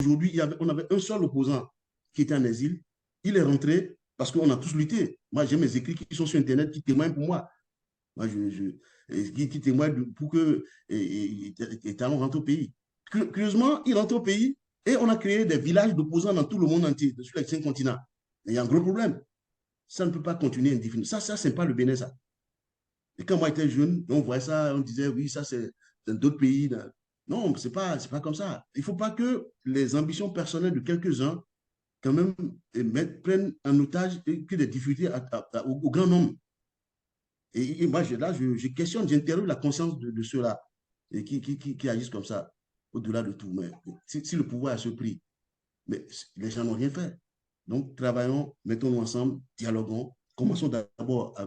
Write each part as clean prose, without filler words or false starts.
Aujourd'hui, on avait un seul opposant qui était en exil. Il est rentré parce qu'on a tous lutté. Moi, j'ai mes écrits qui sont sur Internet qui témoignent pour moi. Moi, qui témoignent pour que Talon rentre au pays. Curieusement, il rentre au pays et on a créé des villages d'opposants dans tout le monde entier, sur les 5 continents. Il y a un gros problème. Ça ne peut pas continuer indéfiniment. Ça c'est pas le Bénin, ça. Et quand moi j'étais jeune, on voyait ça, on disait, oui, ça c'est dans d'autres pays. Non, c'est pas comme ça. Il ne faut pas que les ambitions personnelles de quelques-uns, quand même, prennent en otage que des difficultés au grand nombre. Et moi, je questionne, j'interroge la conscience de ceux-là qui agissent comme ça, au-delà de tout. Mais si le pouvoir a ce prix, mais les gens n'ont rien fait. Donc, travaillons, mettons-nous ensemble, dialoguons. Commençons d'abord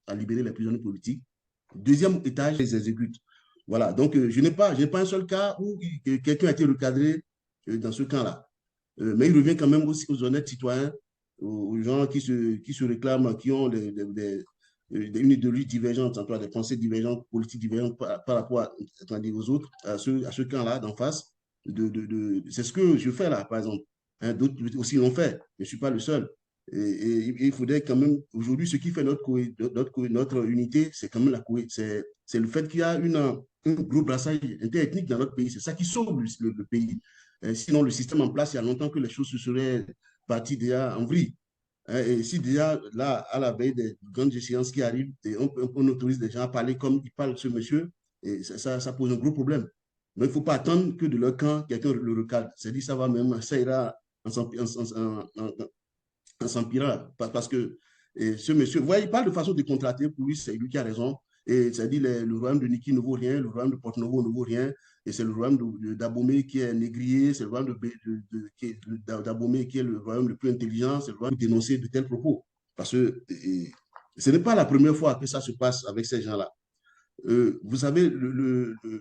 à libérer les prisonniers politiques. Deuxième étage, les exécutent. Voilà. Donc, je n'ai pas un seul cas où quelqu'un a été recadré dans ce camp-là. Mais il revient quand même aussi aux honnêtes citoyens, aux gens qui se réclament, qui ont une idéologie divergente, en des pensées divergentes, politiques divergentes par rapport aux autres, à ce camp-là d'en face. C'est ce que je fais là, par exemple. Hein, d'autres aussi l'ont fait. Je ne suis pas le seul. Et il faudrait quand même, aujourd'hui, ce qui fait notre unité, c'est quand même c'est le fait qu'il y a un gros brassage interethnique dans notre pays. C'est ça qui sauve le pays. Sinon, le système en place, il y a longtemps que les choses se seraient parties déjà en vrille. Hein, et si déjà, là, à la veille des grandes échéances qui arrivent, on autorise des gens à parler comme il parle ce monsieur, et ça pose un gros problème. Mais il ne faut pas attendre que de leur camp, quelqu'un le recadre. C'est-à-dire, ça va même, ça ira en s'empirant. Parce que ce monsieur, vous voyez, il parle de façon décontractée. Pour lui, c'est lui qui a raison. Et c'est-à-dire, le royaume de Niki ne vaut rien, le royaume de Porto-Novo ne vaut rien. Et c'est le royaume d'Abomey qui est négrier, c'est le royaume d'Abomey qui est le royaume le plus intelligent, c'est le royaume de dénoncer de tels propos. Parce que ce n'est pas la première fois que ça se passe avec ces gens-là. Vous savez,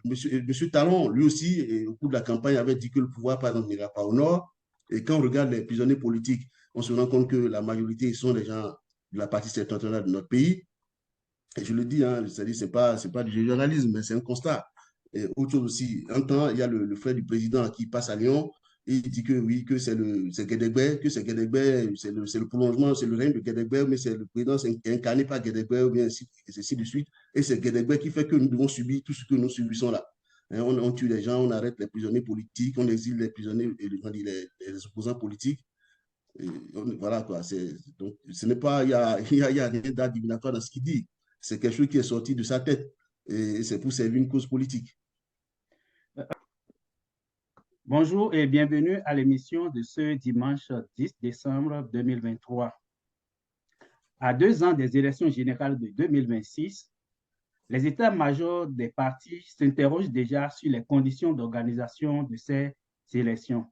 monsieur Talon, lui aussi, au cours de la campagne, avait dit que le pouvoir, par exemple, n'ira pas au nord. Et quand on regarde les prisonniers politiques, on se rend compte que la majorité sont des gens de la partie septentrionale de notre pays. Et je le dis, hein, c'est-à-dire, c'est pas du journalisme, mais c'est un constat. Et autre chose aussi, un temps, il y a le frère du président qui passe à Lyon, et il dit que oui, que c'est Guédégbé, c'est le prolongement, c'est le règne de Guédégbé, mais c'est le président est incarné par Guédégbé, ou bien ainsi de suite. Et c'est Guédégbé qui fait que nous devons subir tout ce que nous subissons là. Hein, on tue les gens, on arrête les prisonniers politiques, on exile les prisonniers, les opposants politiques. Voilà quoi. Donc, ce n'est pas, il y a rien d'adivinatoire dans ce qu'il dit. C'est quelque chose qui est sorti de sa tête. Et c'est pour servir une cause politique. Bonjour et bienvenue à l'émission de ce dimanche 10 décembre 2023. À 2 ans des élections générales de 2026, les états-majors des partis s'interrogent déjà sur les conditions d'organisation de ces élections.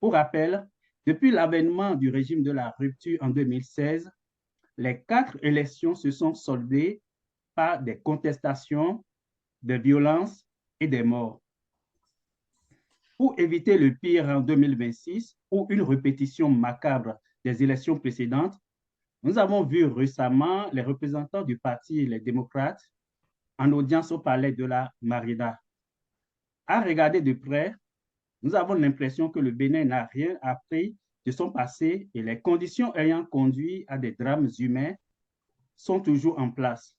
Pour rappel, depuis l'avènement du régime de la rupture en 2016, les 4 élections se sont soldées par des contestations, des violences et des morts. Pour éviter le pire en 2026 ou une répétition macabre des élections précédentes, nous avons vu récemment les représentants du parti Les Démocrates en audience au palais de la Marina. À regarder de près, nous avons l'impression que le Bénin n'a rien appris de son passé et les conditions ayant conduit à des drames humains sont toujours en place.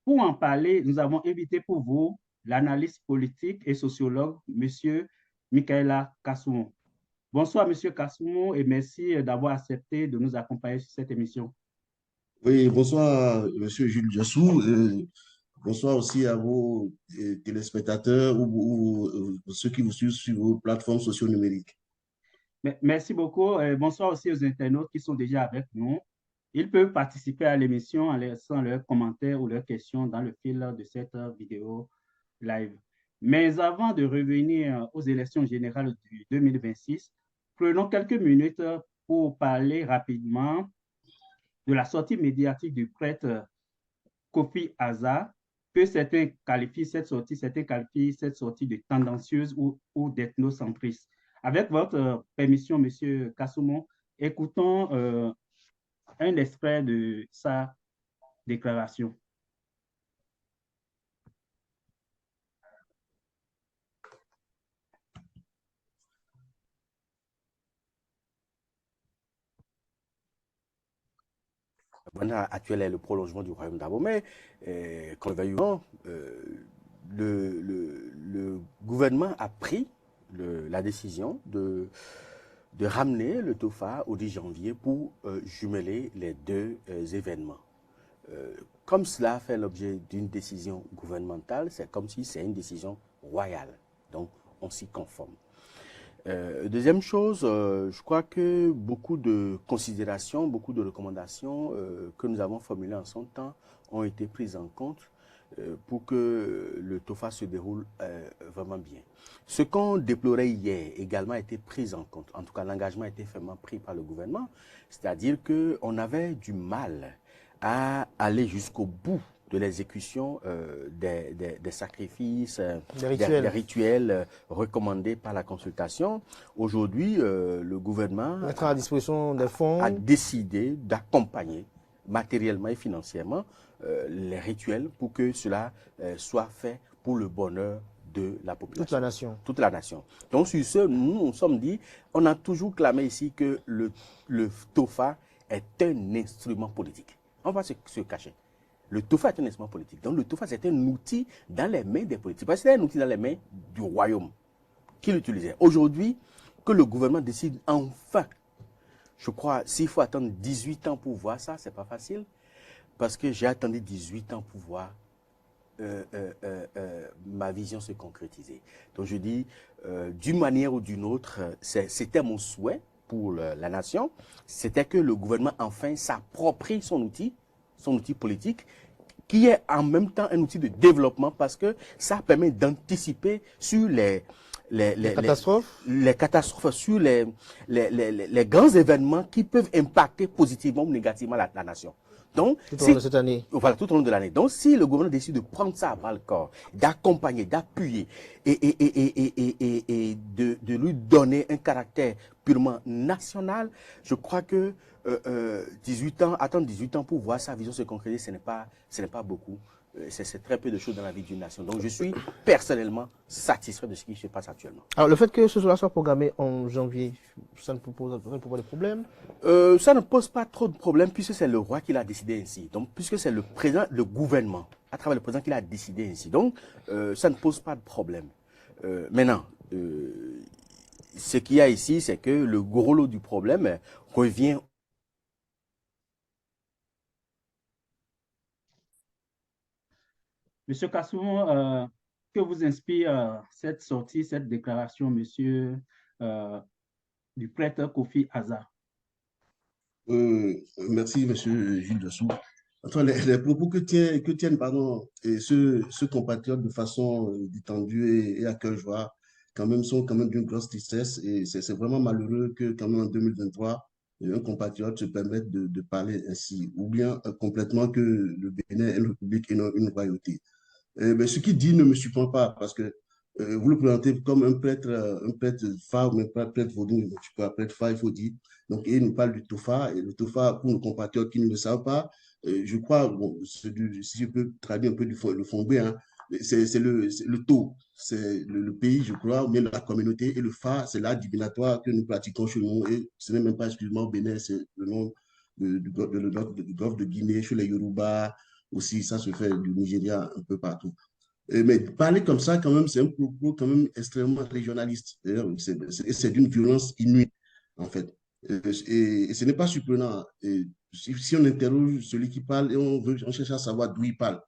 Pour en parler, nous avons invité pour vous l'analyste politique et sociologue, M. Michaela Kassoumou. Bonsoir, M. Kassoumou, et merci d'avoir accepté de nous accompagner sur cette émission. Oui, bonsoir, monsieur Jules Jassou. Bonsoir aussi à vos téléspectateurs ou ceux qui vous suivent sur vos plateformes socio-numériques. Merci beaucoup. Bonsoir aussi aux internautes qui sont déjà avec nous. Ils peuvent participer à l'émission en laissant leurs commentaires ou leurs questions dans le fil de cette vidéo live. Mais avant de revenir aux élections générales du 2026, prenons quelques minutes pour parler rapidement de la sortie médiatique du prêtre Kofi Aza, que certains qualifient cette sortie de tendancieuse ou d'ethnocentriste. Avec votre permission, Monsieur Kassoumou, écoutons un extrait de sa déclaration. Rwanda actuel est le prolongement du royaume d'Abomey. Quand le gouvernement a pris la décision de ramener le TOFA au 10 janvier pour jumeler les deux événements. Comme cela fait l'objet d'une décision gouvernementale, c'est comme si c'est une décision royale. Donc, on s'y conforme. Deuxième chose, je crois que beaucoup de considérations, beaucoup de recommandations que nous avons formulées en son temps ont été prises en compte pour que le TOFA se déroule vraiment bien. Ce qu'on déplorait hier également a été pris en compte. En tout cas, l'engagement a été fermement pris par le gouvernement. C'est-à-dire qu'on avait du mal à aller jusqu'au bout de l'exécution des sacrifices, des rituels recommandés par la consultation. Aujourd'hui, le gouvernement mettre à disposition des fonds, a décidé d'accompagner matériellement et financièrement les rituels pour que cela soit fait pour le bonheur de la population. Toute la nation. Toute la nation. Donc sur ce, nous nous sommes dit, on a toujours clamé ici que le TOFA est un instrument politique. On va se cacher. Le TOFA est un instrument politique. Donc le TOFA, c'est un outil dans les mains des politiques. Parce que c'est un outil dans les mains du royaume qui l'utilisait. Aujourd'hui, que le gouvernement décide enfin, je crois, s'il faut attendre 18 ans pour voir ça, c'est pas facile. Parce que j'ai attendu 18 ans pour voir ma vision se concrétiser. Donc je dis, d'une manière ou d'une autre, c'était mon souhait pour la nation, c'était que le gouvernement enfin s'approprie son outil politique, qui est en même temps un outil de développement parce que ça permet d'anticiper sur les catastrophes, sur les grands événements qui peuvent impacter positivement ou négativement la nation. Donc, tout au long de cette année. Voilà, tout au long de l'année. Donc, si le gouvernement décide de prendre ça à bras le corps, d'accompagner, d'appuyer et de lui donner un caractère purement national, je crois que 18 ans, attendre 18 ans pour voir sa vision se concrétiser, ce n'est pas beaucoup. C'est très peu de choses dans la vie d'une nation. Donc, je suis personnellement satisfait de ce qui se passe actuellement. Alors, le fait que ce soit programmé en janvier, ça ne pose pas de problème? Ça ne pose pas trop de problème puisque c'est le roi qui l'a décidé ainsi. Donc, puisque c'est le président, le gouvernement, à travers le président qui l'a décidé ainsi. Donc, ça ne pose pas de problème. Maintenant, ce qu'il y a ici, c'est que le gros lot du problème revient. Monsieur Kassoum, que vous inspire cette sortie, cette déclaration, monsieur, du prêtre Kofi Aza? Merci, monsieur Gilles Dessous. Enfin, les propos que tiennent ce compatriote de façon détendue et à cœur joie, quand même, sont quand même d'une grosse tristesse. Et c'est vraiment malheureux que, quand même, en 2023, un compatriote se permette de parler ainsi, ou bien complètement que le Bénin est une république et non une royauté. Mais ce qu'il dit ne me surprend pas parce que vous le présentez comme un prêtre phare, mais pas prêtre vaudou, tu peux prêtre phare, il faut dire. Donc, il nous parle du TOFA, et le TOFA, pour nos compatriotes qui ne le savent pas, je crois, bon, si je peux traduire un peu le fondé, hein, c'est le taux, c'est le pays, je crois, ou bien la communauté, et le phare, c'est l'art divinatoire que nous pratiquons chez nous, et ce n'est même pas exclusivement au Bénin, c'est le nom du golfe de Guinée, chez les Yoruba, aussi, ça se fait du Nigeria un peu partout. Mais parler comme ça, quand même, c'est un propos quand même extrêmement régionaliste. C'est d'une violence inouïe, en fait. Et ce n'est pas surprenant. Et si on interroge celui qui parle et on cherche à savoir d'où il parle.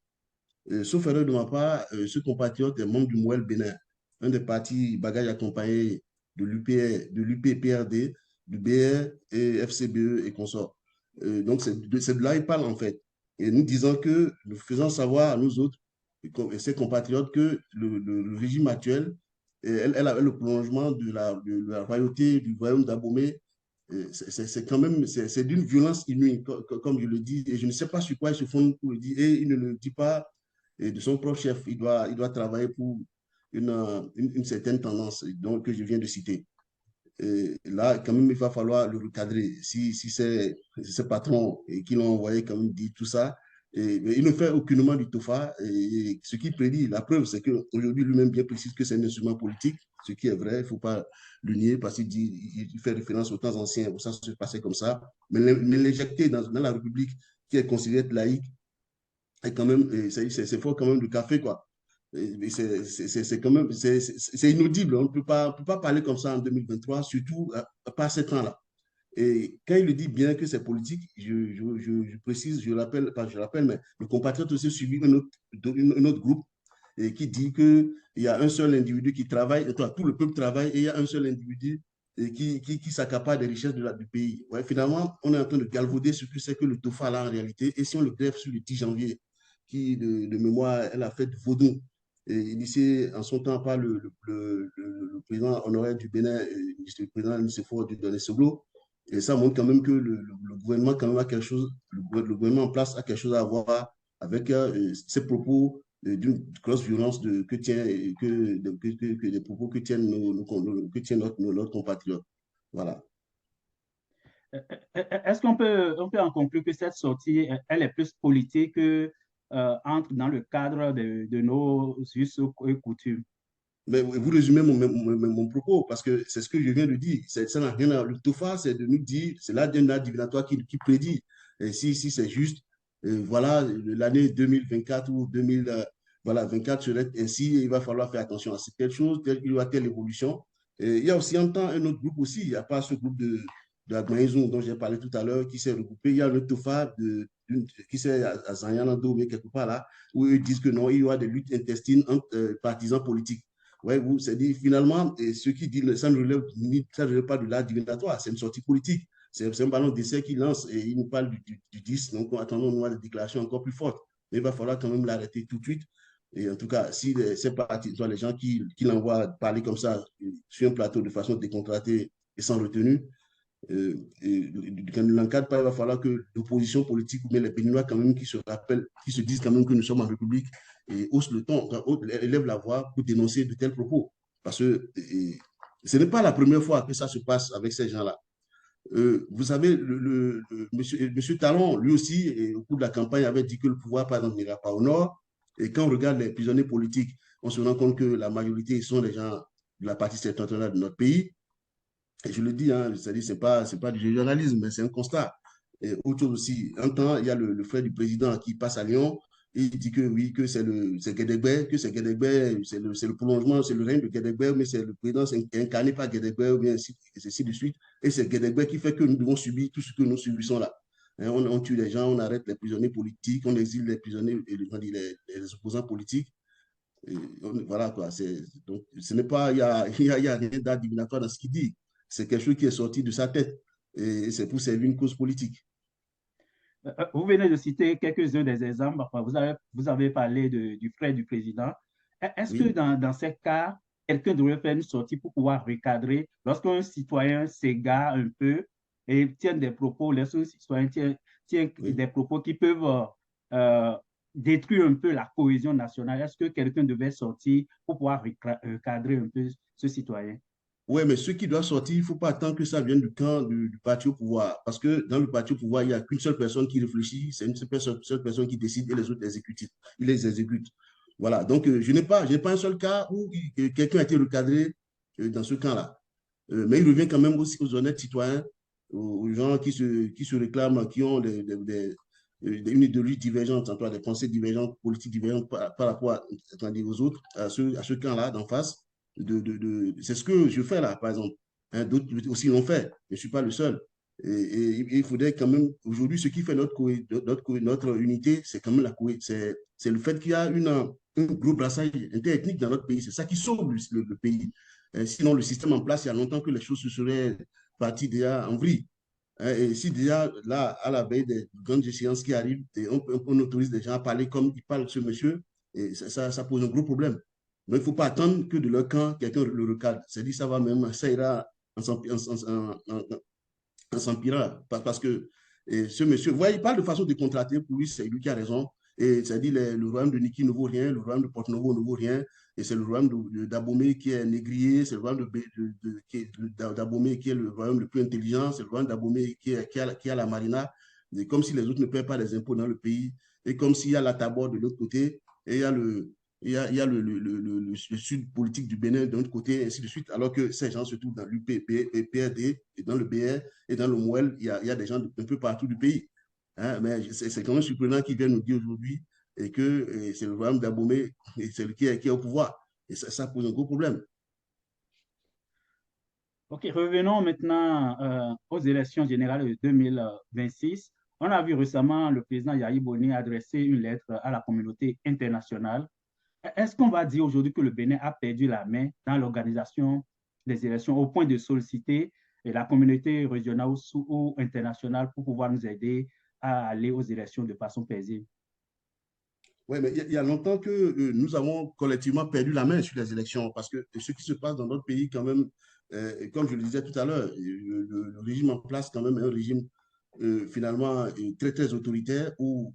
Sauf erreur de ma part, ce compatriote est membre du Mouel Bénin, un des partis bagages accompagnés de l'UPPRD, du BR et FCBE et consorts. Donc, c'est de là qu'il parle, en fait. Et nous disons que, nous faisons savoir à nous autres, et ses compatriotes, que le régime actuel, elle a le prolongement de la royauté du royaume d'Abomey. C'est quand même, c'est d'une violence inouïe, comme je le dis, et je ne sais pas sur quoi il se fonde pour le dire, et il ne le dit pas de son propre chef. Il doit travailler pour une certaine tendance donc, que je viens de citer. Et là, quand même, il va falloir le recadrer. Si c'est ce patron qui l'ont envoyé, quand même, dit tout ça, mais il ne fait aucunement du TOFA. Et ce qu'il prédit, la preuve, c'est qu'aujourd'hui, lui-même bien précise que c'est un instrument politique, ce qui est vrai, il ne faut pas le nier parce qu'il fait référence aux temps anciens où ça se passait comme ça. Mais l'injecter dans la République qui est considéré être laïque, est quand même, c'est fort quand même de café, quoi. C'est quand même, c'est inaudible. On ne peut pas parler comme ça en 2023, surtout pas à ces temps-là. Et quand il le dit bien que c'est politique, je précise, je rappelle, pas je rappelle, mais le compatriote aussi suivi un autre groupe et qui dit qu'il y a un seul individu qui travaille, et toi, tout le peuple travaille, et il y a un seul individu qui s'accapare des richesses du pays. Ouais, finalement, on est en train de galvauder ce que c'est que le TOFA là en réalité. Et si on le greffe sur le 10 janvier, qui de mémoire, elle a fait vaudou, et initié en son temps par le président honoraire du Bénin, le président Nicéphore Dieudonné-Seblo. Et ça montre quand même que le gouvernement quand même a quelque chose, le gouvernement en place a quelque chose à voir avec ces propos d'une grosse violence que des propos que tiennent nos compatriotes. Voilà. Est-ce on peut en conclure que cette sortie, elle est plus politique que entre dans le cadre de nos us et coutumes? Mais vous résumez mon propos parce que c'est ce que je viens de dire. Ça n'a rien à. Le TOFA, c'est de nous dire, c'est l'agenda divinatoire qui prédit. Et si c'est juste, voilà, l'année 2024 ou 2024 serait ainsi, il va falloir faire attention à telle chose, il y aura telle évolution. Et il y a aussi un temps un autre groupe aussi, il n'y a pas ce groupe de Agmaïzoum dont j'ai parlé tout à l'heure qui s'est regroupé. Il y a le TOFA qui s'est à Zanyanando, mais quelque part là, où ils disent que non, il y aura des luttes intestines entre partisans politiques. Ouais, c'est dit finalement, et ceux qui disent ça ne relève pas de l'art divinatoire, c'est une sortie politique. C'est un ballon d'essai qui lance et il nous parle du 10, donc attendons-nous à des déclarations encore plus fortes. Mais il va falloir quand même l'arrêter tout de suite. Et en tout cas, si c'est parti, les gens qui l'envoient parler comme ça sur un plateau de façon décontractée et sans retenue, quand ne l'encadre pas, il va falloir que l'opposition politique ou bien les Béninois quand même qui se rappellent, qui se disent quand même que nous sommes en République et haussent le ton, élèvent la voix pour dénoncer de tels propos. Parce que ce n'est pas la première fois que ça se passe avec ces gens-là. Vous savez, monsieur Talon, lui aussi, au cours de la campagne, avait dit que le pouvoir, par exemple, n'ira pas au nord. Et quand on regarde les prisonniers politiques, on se rend compte que la majorité sont des gens de la partie septentrionale de notre pays. Et je le dis, hein, c'est-à-dire, c'est pas du journalisme, mais c'est un constat. Et autre chose aussi, un temps, il y a le frère du président qui passe à Lyon, et il dit que oui, que c'est Guédégbé, c'est le prolongement, c'est le règne de Guédégbé, mais c'est le président c'est incarné par Guédégbé, ou bien ainsi de suite. Et c'est Guédégbé qui fait que nous devons subir tout ce que nous subissons là. Hein, on tue les gens, on arrête les prisonniers politiques, on exile les prisonniers, les opposants politiques. Voilà quoi. Donc, ce n'est pas, il y a rien d'adivinatoire dans ce qu'il dit. C'est quelque chose qui est sorti de sa tête et c'est pour servir une cause politique. Vous venez de citer quelques-uns des exemples. Vous avez parlé du frère du président. Est-ce que Oui. dans ces cas, quelqu'un devrait faire une sortie pour pouvoir recadrer lorsqu'un citoyen s'égare un peu et tient des propos, lorsqu'un citoyen tient Oui. des propos qui peuvent euh, détruire un peu la cohésion nationale? Est-ce que quelqu'un devait sortir pour pouvoir recadrer un peu ce citoyen? Ouais, mais ceux qui doivent sortir, il ne faut pas attendre que ça vienne du camp du parti au pouvoir. Parce que dans le parti au pouvoir, il n'y a qu'une seule personne qui réfléchit, c'est une seule personne qui décide et les autres exécutent. Ils les exécutent. Voilà. Donc, je n'ai pas un seul cas où quelqu'un a été recadré dans ce camp-là. Mais il revient quand même aussi aux honnêtes citoyens, aux gens qui se réclament, qui ont une idéologie divergente, des pensées divergentes, politiques divergentes par rapport aux autres, à ce camp-là d'en face. C'est ce que je fais là, par exemple. Hein, d'autres aussi l'ont fait. Je ne suis pas le seul. Et il faudrait quand même, aujourd'hui, ce qui fait notre unité, c'est quand même c'est le fait qu'il y a un gros brassage interethnique dans notre pays. C'est ça qui sauve le pays. Sinon, le système en place, il y a longtemps que les choses se seraient parties déjà en vrille. Hein, et si déjà, là, à la veille des grandes échéances qui arrivent, on autorise des gens à parler comme il parle ce monsieur, et ça pose un gros problème. Donc, il ne faut pas attendre que de leur camp, quelqu'un le recadre. C'est dit, ça va même, ça ira en s'empirant. Parce que ce monsieur, voyez, il parle de façon décontractée, pour lui, c'est lui qui a raison. Et ça dit, le royaume de Niki ne vaut rien, le royaume de Porto-Novo ne vaut rien, et c'est le royaume d'Abomey qui est négrier, c'est le royaume d'Abomey qui est le royaume le plus intelligent, c'est le royaume d'Abomey qui a la marina, et comme si les autres ne paient pas les impôts dans le pays, et comme s'il y a la Tabor de l'autre côté, et il y a le sud politique du Bénin d'un autre côté, et ainsi de suite, alors que ces gens se trouvent dans l'UPP, PRD, et dans le BR, et dans le MOEL, il y a des gens un peu partout du pays. Hein, mais c'est quand même surprenant qu'ils viennent nous dire aujourd'hui et que c'est le royaume d'Abomey, c'est lui qui est au pouvoir. Et ça pose un gros problème. Ok, revenons maintenant aux élections générales de 2026. On a vu récemment le président Yahi Boni adresser une lettre à la communauté internationale. Est-ce qu'on va dire aujourd'hui que le Bénin a perdu la main dans l'organisation des élections au point de solliciter la communauté régionale ou internationale pour pouvoir nous aider à aller aux élections de façon paisible? Oui, mais il y a longtemps que nous avons collectivement perdu la main sur les élections parce que ce qui se passe dans notre pays, quand même, comme je le disais tout à l'heure, le régime en place, quand même, est un régime finalement très, très autoritaire où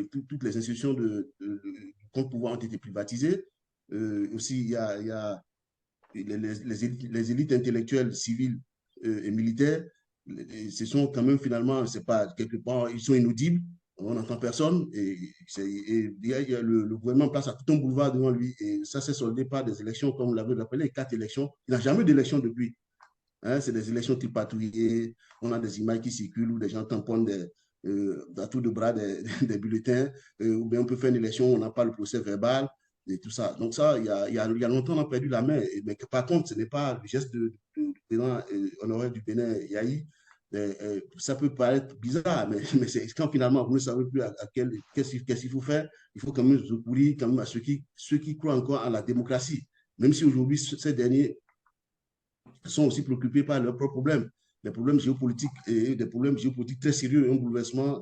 toutes les institutions du contre-pouvoir ont été privatisées. Aussi, il y a les élites intellectuelles, civiles et militaires, ce sont quand même finalement, c'est pas quelque part, ils sont inaudibles, on n'entend personne, il y a le gouvernement place à tout un boulevard devant lui, et ça s'est soldé par des élections, comme vous l'avez rappelé, 4 élections. Il n'a jamais d'élection depuis. Hein, c'est des élections tripatouillées, on a des images qui circulent où des gens tamponnent à tour de bras des bulletins, ou bien on peut faire une élection, on n'a pas le procès verbal, et tout ça. Donc ça, il y a longtemps, on a perdu la main. Mais par contre, ce n'est pas le geste du président honoraire du Bénin, Yahi. Ça peut paraître bizarre, mais c'est quand finalement vous ne savez plus qu'est-ce qu'il faut faire, il faut quand même recourir quand même à ceux qui croient encore à la démocratie. Même si aujourd'hui, ces derniers sont aussi préoccupés par leurs propres problèmes, des problèmes géopolitiques et des problèmes géopolitiques très sérieux, un bouleversement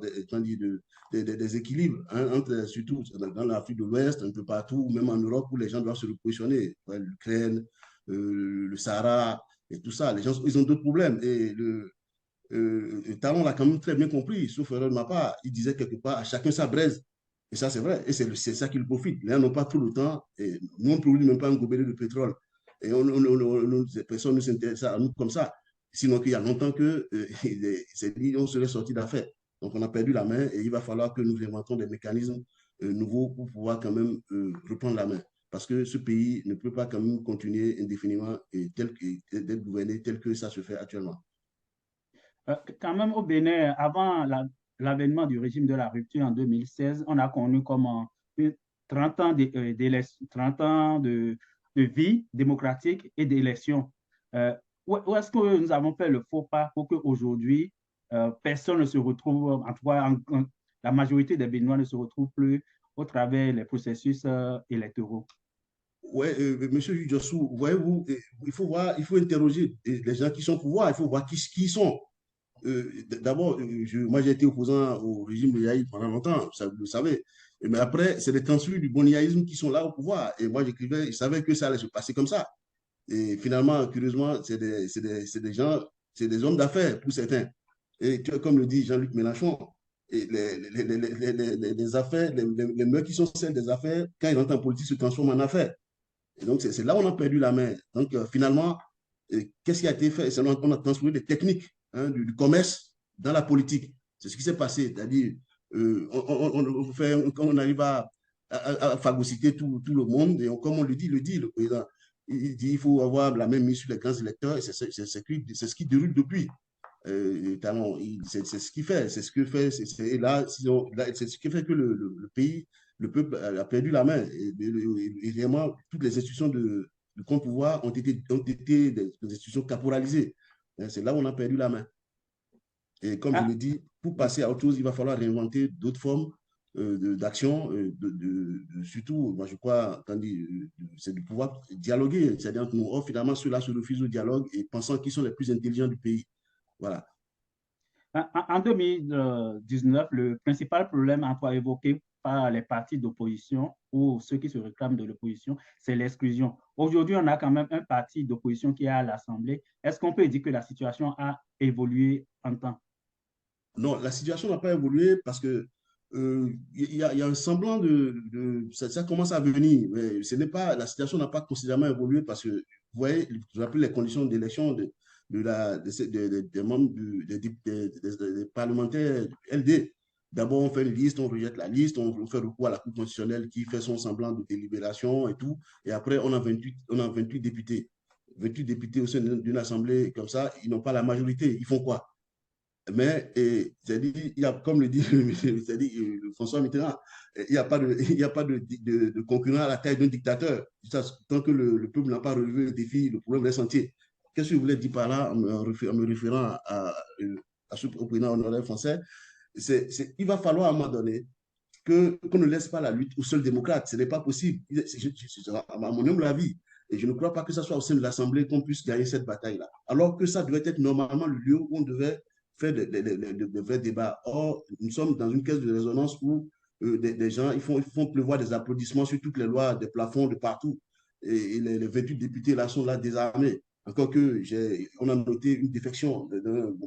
des équilibres, hein, entre, surtout dans l'Afrique de l'Ouest, un peu partout, même en Europe où les gens doivent se repositionner, ouais, l'Ukraine, le Sahara et tout ça. Les gens, ils ont d'autres problèmes. Et Talon l'a quand même très bien compris, sauf erreur de ma part. Il disait quelque part, à chacun sa braise. Et ça, c'est vrai. Et c'est ça qu'il profite. Les gens n'ont pas tout le temps. Et nous, on ne produit même pas un gobelet de pétrole. Et personne ne s'intéresse à nous comme ça. Sinon, qu'il y a longtemps que c'est dit, on serait sorti d'affaires. Donc, on a perdu la main et il va falloir que nous inventons des mécanismes nouveaux pour pouvoir quand même reprendre la main. Parce que ce pays ne peut pas quand même continuer indéfiniment d'être gouverné tel que ça se fait actuellement. Quand même, au Bénin, avant l'avènement du régime de la rupture en 2016, on a connu comme 30 ans 30 ans de vie démocratique et d'élection. Euh, où est-ce que nous avons fait le faux pas pour qu'aujourd'hui, personne ne se retrouve, en tout cas, la majorité des Béninois ne se retrouvent plus au travers des processus électoraux? Ouais, monsieur Jossou, voyez-vous, il faut interroger les gens qui sont au pouvoir, il faut voir qui sont. D'abord, moi j'ai été opposant au régime de Yahi pendant longtemps, ça, vous le savez. Mais après, c'est les transfuges du boniaïsme qui sont là au pouvoir. Et moi j'écrivais, je savais que ça allait se passer comme ça. Et finalement, curieusement, c'est des gens, c'est des hommes d'affaires pour certains. Et comme le dit Jean-Luc Mélenchon, et les affaires, les mœurs qui sont celles des affaires, quand ils rentrent en politique, se transforment en affaires. Et donc, c'est là où on a perdu la main. Donc, finalement, qu'est-ce qui a été fait? On a transformé des techniques, hein, du commerce dans la politique. C'est ce qui s'est passé. C'est-à-dire, on arrive à phagocyter tout le monde. Et comme on le dit, le président, il dit qu'il faut avoir la même mise sur les grands électeurs. Et c'est ce qui déroule depuis. C'est ce qu'il fait, c'est ce que fait, et là, c'est ce qui fait que le pays, le peuple a perdu la main. Et vraiment, toutes les institutions de contre-pouvoir ont été des institutions caporalisées. C'est là où on a perdu la main. Et comme je Ah, le dis, pour passer à autre chose, il va falloir réinventer d'autres formes d'action, surtout, moi je crois, c'est de pouvoir dialoguer, c'est-à-dire entre nous. Or, finalement, ceux-là se refusent au dialogue et pensant qu'ils sont les plus intelligents du pays. Voilà. En 2019, le principal problème encore évoqué par les partis d'opposition ou ceux qui se réclament de l'opposition, c'est l'exclusion. Aujourd'hui, on a quand même un parti d'opposition qui est à l'Assemblée. Est-ce qu'on peut dire que la situation a évolué en temps? Non, la situation n'a pas évolué parce que il y a un semblant ça commence à venir. Mais la situation n'a pas considérablement évolué parce que, vous voyez, je rappelle les conditions d'élection des membres des parlementaires LD. D'abord, on fait une liste, on rejette la liste, on fait recours à la Cour constitutionnelle qui fait son semblant de délibération et tout. Et après, on a 28 députés. 28 députés au sein d'une assemblée comme ça, ils n'ont pas la majorité. Ils font quoi? Mais c'est-à-dire, il y a, comme le dit c'est-à-dire, François Mitterrand, il n'y a pas de, il y a pas de concurrent à la taille d'un dictateur. Tant que le peuple n'a pas relevé le défi, le problème reste entier. Qu'est-ce que je voulais dire par là en me référant au président honoraire français? Il va falloir à un moment donné qu'on ne laisse pas la lutte aux seuls démocrates. Ce n'est pas possible. À mon humble avis. Et je ne crois pas que ce soit au sein de l'Assemblée qu'on puisse gagner cette bataille-là. Alors que ça devait être normalement le lieu où on devait faire de vrais débats. Or, nous sommes dans une caisse de résonance où des gens, ils font pleuvoir des applaudissements sur toutes les lois, des plafonds de partout. Et les 28 députés là sont là désarmés. Encore que on a noté une défection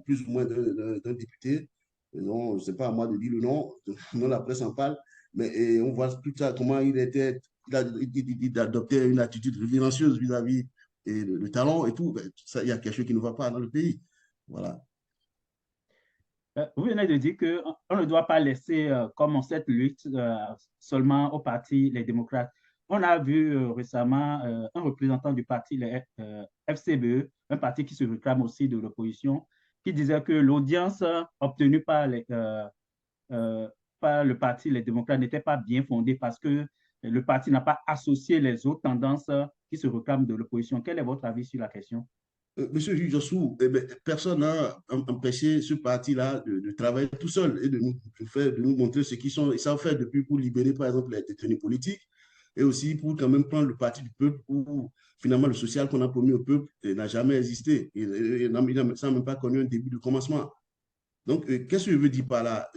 plus ou moins d'un député. Non, ce n'est pas à moi de dire le nom, non, la presse en parle, mais on voit tout ça, comment il adoptait une attitude révérencieuse vis-à-vis le talent et tout. Ben, ça, il y a quelque chose qui ne va pas dans le pays. Voilà. Vous venez de dire qu'on ne doit pas laisser comme cette lutte seulement au parti les démocrates. On a vu récemment un représentant du parti FCBE, un parti qui se réclame aussi de l'opposition, qui disait que l'audience obtenue par le parti les démocrates n'était pas bien fondée parce que le parti n'a pas associé les autres tendances qui se réclament de l'opposition. Quel est votre avis sur la question? Monsieur Jules Jossou, eh ben, personne n'a empêché ce parti-là de travailler tout seul et de nous montrer ce qu'ils savent faire depuis pour libérer, par exemple, les détenus politiques et aussi pour quand même prendre le parti du peuple où finalement le social qu'on a promis au peuple n'a jamais existé. Ça n'a même pas connu un début de commencement. Donc, qu'est-ce que je veux dire par là?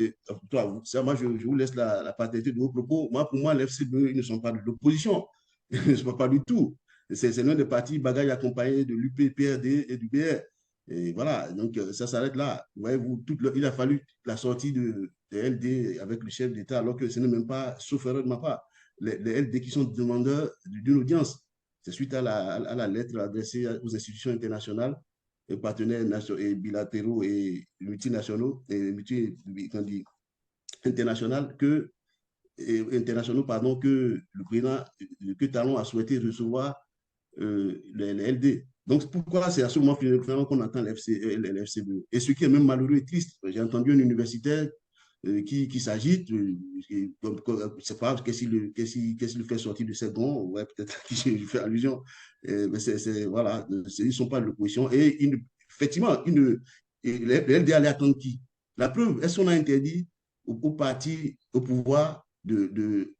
Moi, je vous laisse la paternité de vos propos. Moi, pour moi, l'FCBE, ils ne sont pas de l'opposition. Ils ne sont pas du tout. C'est l'un des partis bagaille accompagné de l'UP, PRD et du BR. Et voilà, donc ça s'arrête là. Voyez-vous, il a fallu la sortie de LD avec le chef d'État, alors que ce n'est même pas, sauf erreur de ma part, les LD qui sont demandeurs d'une audience. C'est suite à la lettre adressée aux institutions internationales partenaires et bilatéraux et multinationaux et internationaux internationaux pardon, que le président que Talon a souhaité recevoir les LD. Donc, pourquoi c'est à ce moment finalement qu'on entend l'FCBE? Et ce qui est même malheureux et triste, j'ai entendu un universitaire qui s'agite, je ne sais pas qu'est-ce qu'il lui fait sortir de ses gonds, ouais, peut-être que je fais allusion, mais voilà, ils ne sont pas de l'opposition. Et effectivement, les LDA allaient attendre qui? La preuve, est-ce qu'on a interdit au parti au pouvoir de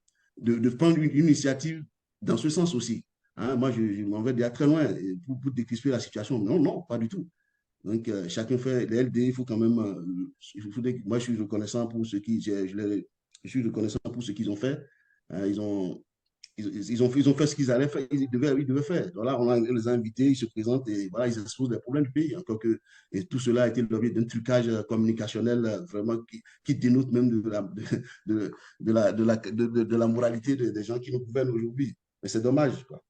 prendre une initiative dans ce sens aussi? Hein, moi, je m'en vais déjà très loin pour décrisper la situation. Non, non, pas du tout. Donc, chacun fait les LD, il faut quand même. Moi, je suis reconnaissant pour ce je suis reconnaissant pour ce qu'ils ont fait. Ils ont fait ce qu'ils allaient faire, ils devaient faire. Voilà, on les a invités, ils se présentent et voilà, ils exposent les problèmes du pays. Encore que et tout cela a été l'objet d'un trucage communicationnel vraiment qui dénote même de la moralité des gens qui nous gouvernent aujourd'hui. Mais c'est dommage, quoi.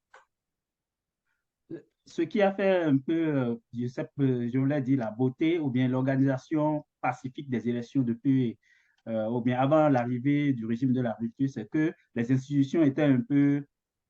Ce qui a fait un peu, je voulais dire, la beauté ou bien l'organisation pacifique des élections depuis, ou bien avant l'arrivée du régime de la rupture, c'est que les institutions étaient un peu,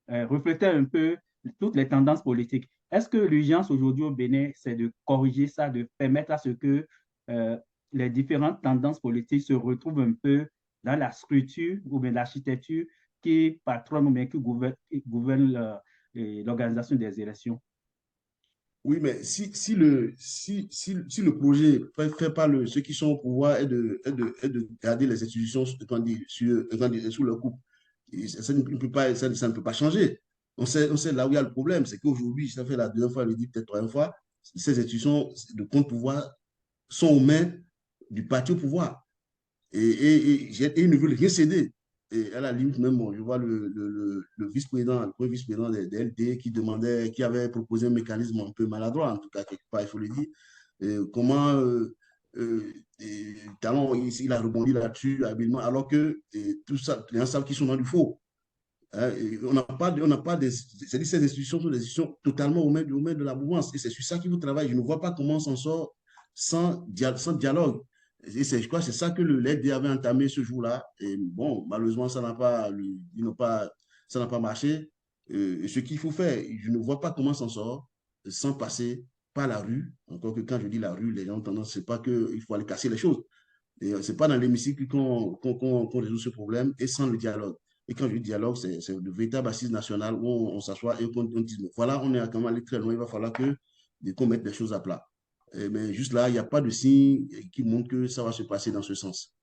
reflétaient un peu toutes les tendances politiques. Est-ce que l'urgence aujourd'hui au Bénin, c'est de corriger ça, de permettre à ce que euh, les différentes tendances politiques se retrouvent un peu dans la structure ou bien l'architecture qui patronne ou bien qui gouverne l'organisation des élections? Oui, mais si le projet fait par ceux qui sont au pouvoir est de garder les institutions sous leur coupe, ça ne peut pas, ça ne peut pas changer. On sait là où il y a le problème, c'est qu'aujourd'hui, ça fait la deuxième fois, je le dis peut-être troisième fois, ces institutions de contre-pouvoir sont aux mains du parti au pouvoir. Et ils ne veulent rien céder. Et à la limite, même, bon, je vois le vice-président, le premier vice-président des LD qui avait proposé un mécanisme un peu maladroit, en tout cas, quelque part, il faut le dire. Comment Talon, il a rebondi là-dessus habilement, alors que tout ça, les gens savent qu'ils sont dans du faux. Hein, on n'a pas c'est-à-dire ces institutions sont des institutions totalement aux mains de la mouvance. Et c'est sur ça qu'il faut travailler. Je ne vois pas comment on s'en sort sans dialogue. Et je crois que c'est ça que le LED avait entamé ce jour-là. Et bon, malheureusement, ça n'a pas marché. Ce qu'il faut faire, je ne vois pas comment s'en sort sans passer pas la rue. Encore que quand je dis la rue, les gens ont tendance, c'est pas qu'il faut aller casser les choses. Ce n'est pas dans l'hémicycle qu'on résout ce problème et sans le dialogue. Et quand je dis dialogue, c'est le véritable assise nationale où on s'assoit et on dit, voilà, on est quand même allé très loin, il va falloir qu'on mette les choses à plat. Mais juste là, il n'y a pas de signe qui montre que ça va se passer dans ce sens.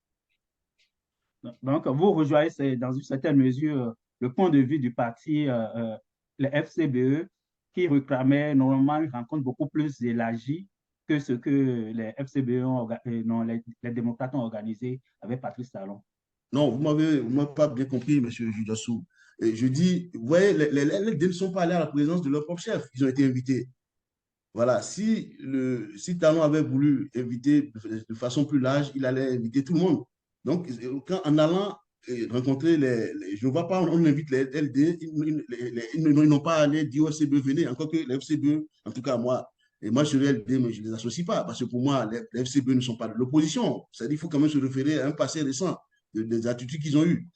Donc, vous rejoignez dans une certaine mesure le point de vue du parti, le FCBE, qui réclamait normalement une rencontre beaucoup plus élargie que ce que les FCBE, non, les démocrates ont organisé avec Patrice Talon. Non, vous ne m'avez pas bien compris, M. Judassou. Je dis, vous voyez, les LD ne sont pas allés à la présence de leur propre chef. Ils ont été invités. Voilà, si Talon avait voulu inviter de façon plus large, il allait inviter tout le monde. Donc, en allant rencontrer je ne vois pas, on invite les LD, ils n'ont pas allé dire au FCBE, venez, encore que les FCBE, en tout cas moi, et moi je suis LD, mais je ne les associe pas, parce que pour moi, les FCBE ne sont pas de l'opposition. C'est-à-dire qu'il faut quand même se référer à un passé récent, des attitudes qu'ils ont eues.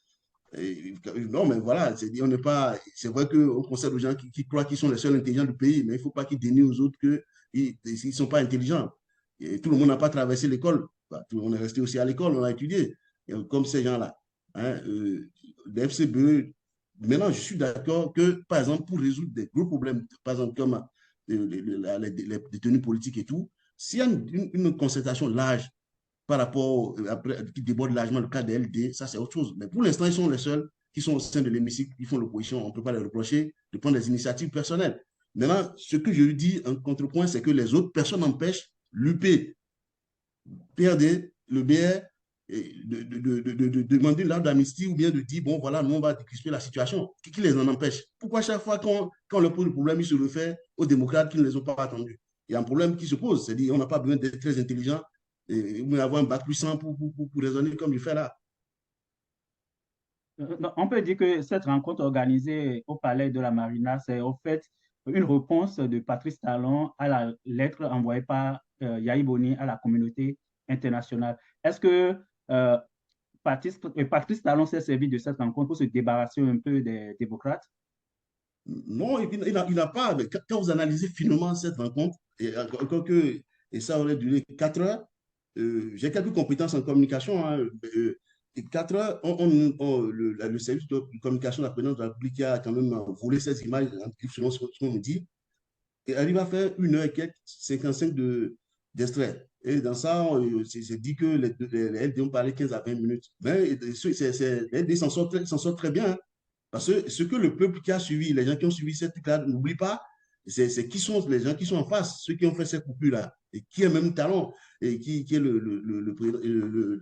Non, mais voilà, on n'est pas. C'est vrai qu'on concerne aux gens qui croient qu'ils sont les seuls intelligents du pays, mais il ne faut pas qu'ils dénient aux autres qu'ils ne sont pas intelligents. Et tout le monde n'a pas traversé l'école. Tout le monde est resté aussi à l'école, on a étudié, comme ces gens-là. Hein, les FCBE, maintenant, je suis d'accord que, par exemple, pour résoudre des gros problèmes, par exemple, comme les détenus politiques et tout, s'il y a une concertation large par rapport, après, qui déborde largement le cas des LD, ça c'est autre chose. Mais pour l'instant, ils sont les seuls qui sont au sein de l'hémicycle, qui font l'opposition. On ne peut pas les reprocher de prendre des initiatives personnelles. Maintenant, ce que je dis en contrepoint, c'est que les autres personnes empêchent l'UP, PRD, le BR, de demander l'ordre d'amnistie ou bien de dire, bon, voilà, nous, on va décrisper la situation. Qui les en empêche? Pourquoi chaque fois quand on leur pose le problème, ils se le font aux démocrates qui ne les ont pas attendus? Il y a un problème qui se pose, c'est-à-dire qu'on n'a pas besoin d'être très intelligent ou avoir un bac plus 100 pour raisonner comme je fais là. On peut dire que cette rencontre organisée au Palais de la Marina, c'est au fait une réponse de Patrice Talon à la lettre envoyée par Yahi Boni à la communauté internationale. Est-ce que Patrice Talon s'est servi de cette rencontre pour se débarrasser un peu des démocrates? Non, il n'a pas. Mais quand vous analysez finement cette rencontre, et ça aurait duré 4 heures, j'ai quelques compétences en communication. Hein, 4 heures, le service de communication de la présidence de la République a quand même volé ces images, selon ce qu'on me dit, et arrive à faire 1 heure et quelques, 55 d'extrait. Et dans ça, c'est dit que les LD ont parlé 15 à 20 minutes. Mais les LD s'en sortent très bien. Hein. Parce que ce que le peuple qui a suivi, les gens qui ont suivi cette truc-là, n'oublie pas, c'est qui sont les gens qui sont en face, ceux qui ont fait cette coupure-là, et qui est même Talon, et qui est le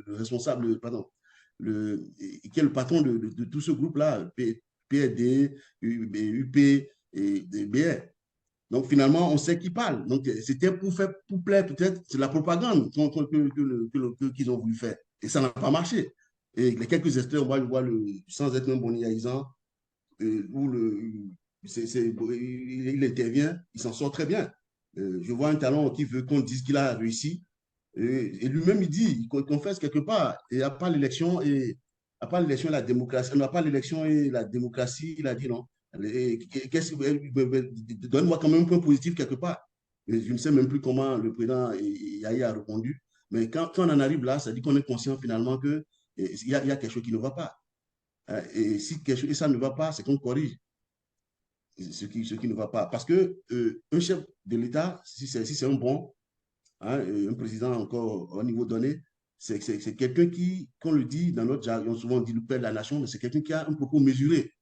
responsable, pardon, qui est le patron de tout ce groupe-là, PRD, UP et BR. Donc finalement, on sait qui parle. Donc c'était pour plaire peut-être, c'est la propagande qu'ils ont voulu faire. Et ça n'a pas marché. Et les quelques extraits, moi, je vois, sans être un boniaïsant, où il intervient, il s'en sort très bien. Je vois un talent qui veut qu'on dise qu'il a réussi. Et lui-même, il dit, il confesse quelque part. Et à part l'élection et la démocratie, non, à part l'élection et la démocratie, il a dit non. Donne-moi quand même un point positif quelque part. Et je ne sais même plus comment le président Yahi a répondu. Mais quand on en arrive là, ça dit qu'on est conscient finalement que il y a quelque chose qui ne va pas. Et si quelque chose, et ça ne va pas, c'est qu'on corrige ce qui ne va pas. Parce que un chef de l'État, si c'est un bon, hein, un président encore au niveau donné, c'est quelqu'un qui, qu'on le dit dans notre jargon, souvent on dit le père de la nation, mais c'est quelqu'un qui a un propos mesuré.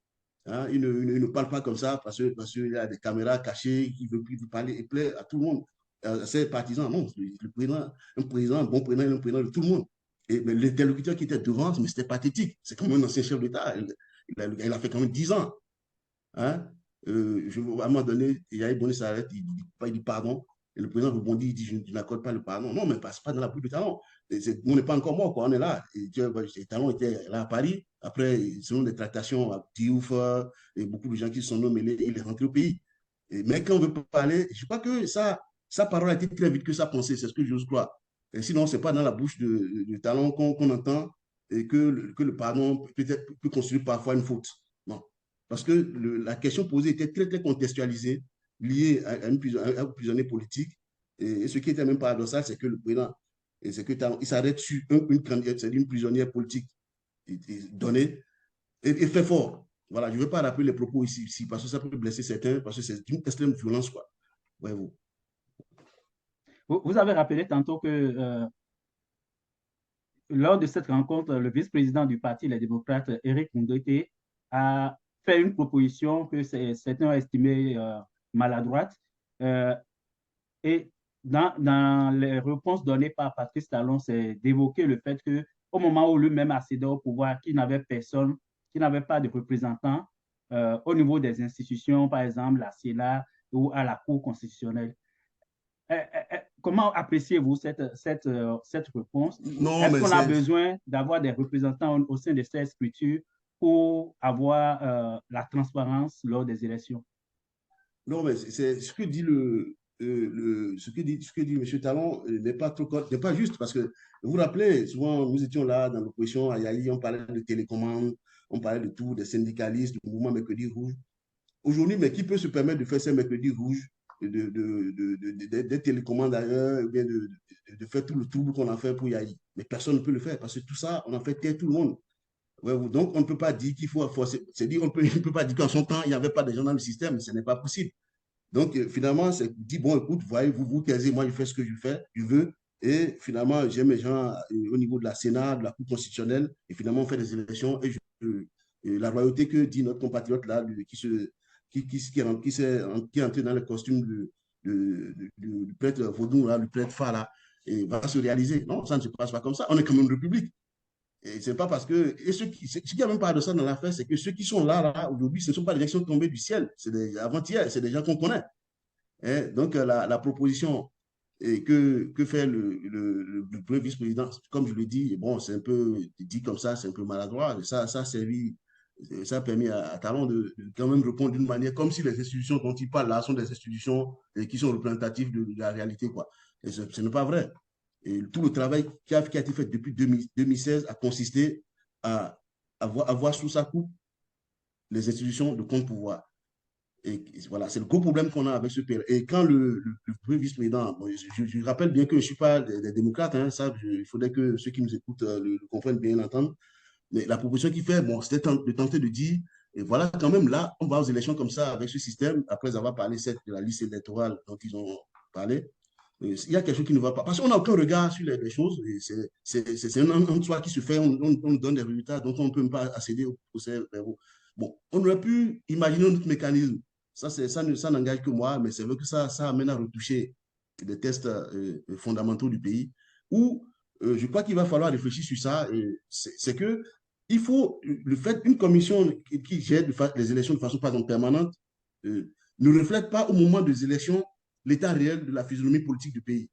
Hein, il ne parle pas comme ça parce qu'il y a des caméras cachées, qui veut plus parler et plaire à tout le monde, à ses partisans. Non, le président, un bon président, il est un président de tout le monde. Et l'interlocuteur qui était devant, mais c'était pathétique. C'est comme un ancien chef d'État. Il a fait quand même 10 ans. Hein? À un moment donné, Yahi s'arrête, il dit pardon. Et le président rebondit, il dit je n'accorde pas le pardon. Non, mais passe pas dans la bouche de Talon. On n'est pas encore mort, quoi. On est là. Et Talon était là à Paris. Après, selon les tractations à Diouf et beaucoup de gens qui se sont mêlés, il est rentré au pays. Mais quand on veut parler, je crois que sa parole a été très vite que sa pensée, c'est ce que j'ose croire. Et sinon, ce n'est pas dans la bouche de Talon qu'on entend et que le pardon peut constituer parfois une faute. Non. Parce que la question posée était très, très contextualisée lié à un prisonnier politique. Et ce qui était même paradoxal, c'est que le président, c'est que il s'arrête sur une prisonnière politique donnée et fait fort. Voilà, je ne veux pas rappeler les propos ici, parce que ça peut blesser certains, parce que c'est une extrême violence, quoi. Voyez-vous. Vous avez rappelé tantôt que lors de cette rencontre, le vice-président du Parti Les Démocrates, Éric Ndoye, a fait une proposition que certains ont estimée maladroite. Et dans les réponses données par Patrice Talon, c'est d'évoquer le fait qu'au moment où lui-même accédait au pouvoir, qu'il n'avait personne, qu'il n'avait pas de représentants au niveau des institutions, par exemple la Sénat ou à la Cour constitutionnelle. Comment appréciez-vous cette réponse? Non, Est-ce mais qu'on a besoin d'avoir des représentants au sein de cette structure pour avoir la transparence lors des élections? Non, mais c'est ce que dit ce que dit M. Talon n'est pas n'est pas juste parce que vous vous rappelez, souvent nous étions là dans l'opposition à Yahi, on parlait de télécommande, on parlait de tout, des syndicalistes, du mouvement Mercredi Rouge. Aujourd'hui, mais qui peut se permettre de faire ces Mercredis Rouges, des télécommandes ailleurs, ou bien de faire tout le trouble qu'on a fait pour Yahi? Mais personne ne peut le faire parce que tout ça, on a fait taire tout le monde. Ouais, donc, on ne peut pas dire qu'il faut forcer. C'est-à-dire, on ne peut pas dire qu'en son temps, il n'y avait pas de gens dans le système. Ce n'est pas possible. Donc, finalement, c'est dit, bon, écoute, voyez, vous taisez, moi, je fais ce que je veux. Et finalement, j'ai mes gens au niveau de la Sénat, de la Cour constitutionnelle. Et finalement, on fait des élections. Et la royauté que dit notre compatriote là, qui est entré dans le costume du prêtre vaudou, là, le prêtre phare, là, et va se réaliser. Non, ça ne se passe pas comme ça. On est comme une république. Et c'est pas parce que. Et ce qui a même pas de ça dans l'affaire, c'est que ceux qui sont là aujourd'hui, ce ne sont pas des gens qui sont tombés du ciel. C'est avant-hier, c'est des gens qu'on connaît. Hein? Donc, la proposition que fait le premier vice-président, comme je le dis, bon, c'est un peu dit comme ça, c'est un peu maladroit. Ça a servi, ça a permis à Talon de quand même répondre d'une manière comme si les institutions dont il parle là sont des institutions qui sont représentatives de la réalité, quoi. Et ce n'est pas vrai. Et tout le travail qui a été fait depuis 2016 a consisté à avoir sous sa coupe les institutions de contre-pouvoir. Et voilà, c'est le gros problème qu'on a avec ce pays. Et quand le premier vice-président, bon, je rappelle bien que je ne suis pas des démocrates, hein, ça, il faudrait que ceux qui nous écoutent le comprennent bien, l'entendent. Mais la proposition qu'il fait, bon, c'était de tenter de dire, et voilà, quand même, là, on va aux élections comme ça avec ce système, après avoir parlé de la liste électorale dont ils ont parlé. Il y a quelque chose qui ne va pas. Parce qu'on n'a aucun regard sur les choses. C'est un choix qui se fait, on donne des résultats dont on ne peut même pas accéder au procès verbaux. Bon, on aurait pu imaginer un autre mécanisme. Ça n'engage que moi, mais c'est vrai que ça amène à retoucher les tests fondamentaux du pays. Où je crois qu'il va falloir réfléchir sur ça. C'est que il faut le fait une commission qui gère les élections de façon, par exemple, permanente ne reflète pas au moment des élections l'état réel de la physionomie politique du pays,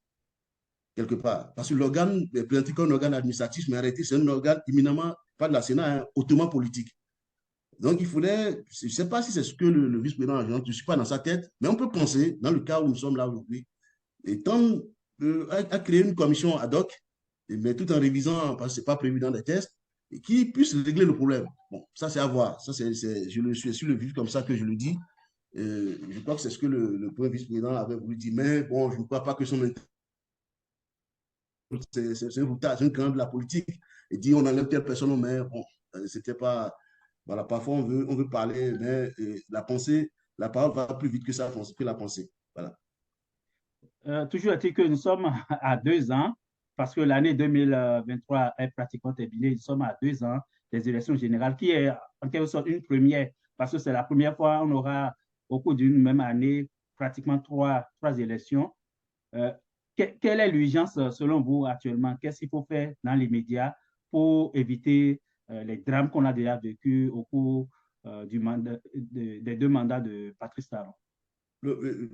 quelque part. Parce que l'organe est présenté comme un organe administratif, mais en réalité, c'est un organe éminemment, pas de la Sénat, hein, hautement politique. Donc, il faudrait, je ne sais pas si c'est ce que le vice-président a, je ne suis pas dans sa tête, mais on peut penser, dans le cas où nous sommes là aujourd'hui, étant à créer une commission ad hoc, mais tout en révisant, parce que ce n'est pas prévu dans les tests, et qui puisse régler le problème. Bon, ça, c'est à voir. Ça, je le suis sur le vif comme ça que je le dis. Je crois que c'est ce que le premier vice-président avait voulu dire, mais bon, je ne crois pas que son c'est un routage, un grand de la politique. Et dit on enlève telle personne, mais bon, c'était pas. Voilà, parfois on veut parler, mais la pensée, la parole va plus vite que ça, que la pensée. Voilà. Toujours est-il que nous sommes à 2 ans, parce que l'année 2023 est pratiquement terminée, nous sommes à 2 ans des élections générales, qui est en quelque sorte une première, parce que c'est la première fois qu'on aura au cours d'une même année pratiquement trois élections. Quelle est l'urgence selon vous actuellement? Qu'est-ce qu'il faut faire dans les médias pour éviter les drames qu'on a déjà vécus au cours des 2 mandats de Patrice Talon?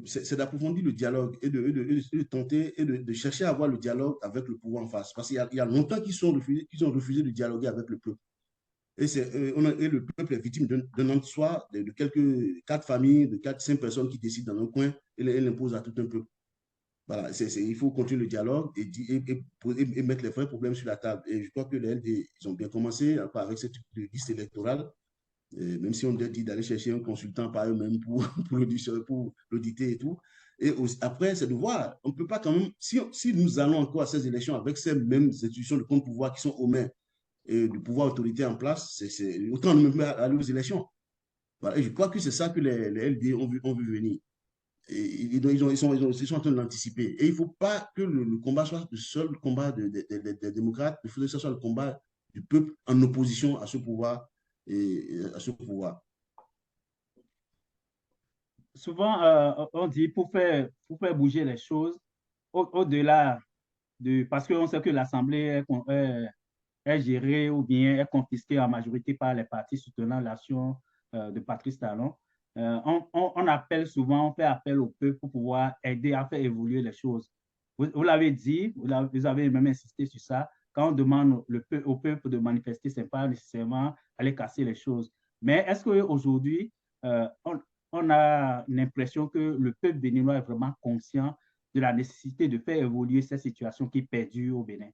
C'est d'approfondir le dialogue et de tenter et de chercher à avoir le dialogue avec le pouvoir en face. Parce qu'il y a longtemps qu'ils ont refusé de dialoguer avec le peuple. Et le peuple est victime d'un entre-soi de quelques 4 familles, de 4-5 personnes qui décident dans un coin et l'imposent à tout un peuple. Voilà, il faut continuer le dialogue et mettre les vrais problèmes sur la table. Et je crois que les LD, ils ont bien commencé avec cette liste électorale. Et même si on leur dit d'aller chercher un consultant par eux-mêmes pour l'auditer et tout. Et aussi, après, c'est de voir. On ne peut pas quand même, si nous allons encore à ces élections avec ces mêmes institutions de contre-pouvoir qui sont aux mains et du pouvoir autoritaire en place, autant ne même pas aller aux élections. Voilà. Et je crois que c'est ça que les LD ont vu venir. Et ils sont en train de l'anticiper. Et il ne faut pas que le combat soit le seul combat des démocrates. Il faut que ce soit le combat du peuple en opposition à ce pouvoir. Et à ce pouvoir. Souvent, on dit pour faire bouger les choses, au-delà de... Parce qu'on sait que l'Assemblée est gérée ou bien est confisquée en majorité par les partis soutenant l'action de Patrice Talon. On appelle souvent, on fait appel au peuple pour pouvoir aider à faire évoluer les choses. Vous l'avez dit, vous avez même insisté sur ça. Quand on demande au peuple de manifester, ce n'est pas nécessairement aller casser les choses. Mais est-ce qu'aujourd'hui, on a l'impression que le peuple béninois est vraiment conscient de la nécessité de faire évoluer cette situation qui perdure au Bénin?